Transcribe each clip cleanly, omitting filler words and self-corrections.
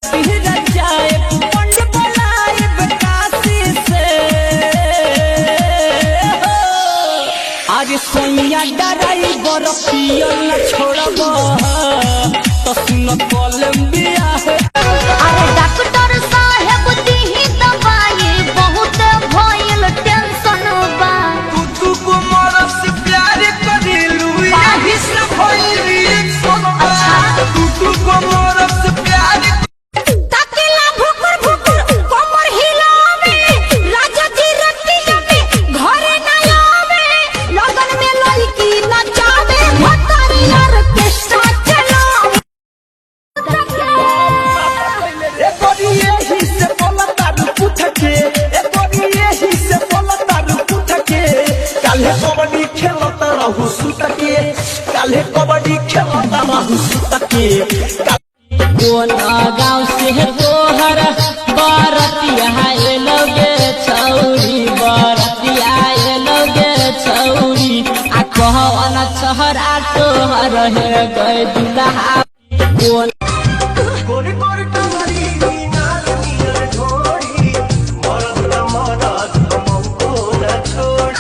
आज सोनिया डराई बरफ पियल न छोड़ब तो सुन कोलंबिया है। अरे डॉक्टर साहब दीही दवाई बहुत भइल टेंशन बा। तू को मरब से प्यार करिलू यही से भइल रिएक्शन बा। तू को मरब से प्यार ताकेला भुकुर भुकुर कमर हिलावे राजा जी रतिया में घरे ना आवे लगन में लड़की नचावे भतारी ऑर्केस्ट्रा चलावे। ए बड़ी यही से बोला तारू पूछ के ए बड़ी यही से बोला तारू पूछ के काल्हे कबड्डी खेलत रहू सुत के काल्हे कबड्डी खेलत रहू सुत के। कौन गाँव से तोहर बरतिया एलोगे छौरी बरतिया एलोगे छौरी आ कहवन छहरा तोहर है गए दुल्हा। कौन गोरी गोरी टंगरी मीनार मीनार ढोरी मरद न मरद हमको न छोड़।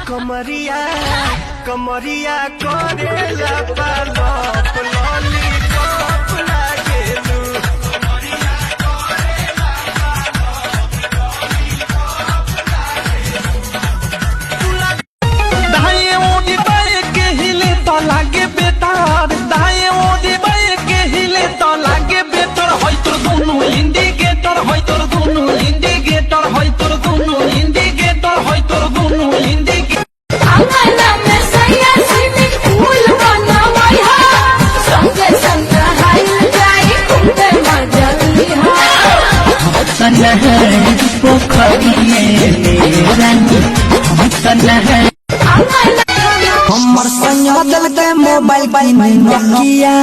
कमरिया कमरिया करेला पालप लॉलीपॉप लागेलू। दाएं ओढ़ी बाएं के हिले तो लागे बेतार दाएं ओढ़ी बाएं के हिले तो लागे बेतार होय तोर दोनों इंडिकेटर होय तोर दोनों इंडिकेटर होय तोर दोनों इंडिकेटर होय तोर दोनों इंडिकेटर। अंगना में सैया स्विमिंग पूल बनावई हा संगे संग हाइल जाई कुंडे मजा लिहा। पोखरी में रानी हमर संग दल के मोबाइल की नोकिया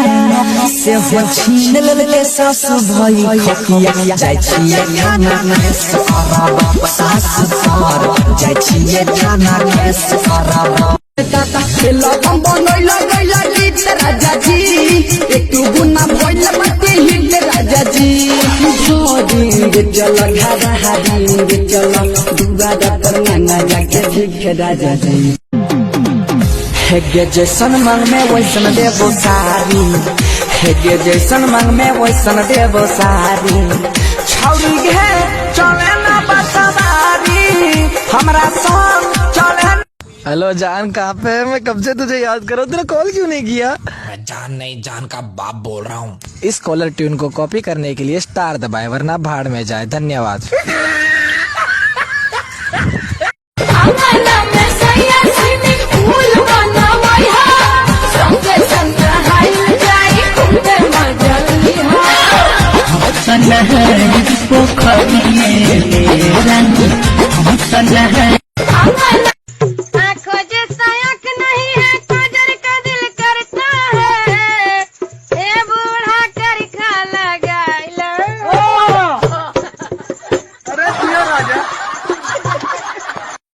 से हो छीन लेले सास भाई खकिया जाय छिए खाना में सराब सास सर जाय छिए खाना में सराब। दादा खेला हम बनैला गैला गीत राजा जी एक गुना भइल मते हिट राजा जी। जोड़ी चल घरा हादी चल दुबारा पर नाना जाके भीख राजा जी। हेगे जैसन मांग में वैसन देबो सारी हेगे जैसन मांग में वैसन देबो सारी छौरी गे चले ना बसवारी हमरा संग चले। हेलो जान, कहाँ पे है? मैं कब से तुझे याद कर रहा हूँ, तूने कॉल क्यों नहीं किया? मैं जान नहीं, जान का बाप बोल रहा हूँ। इस कॉलर ट्यून को कॉपी करने के लिए स्टार दबाएं वरना भाड़ में जाए। धन्यवाद।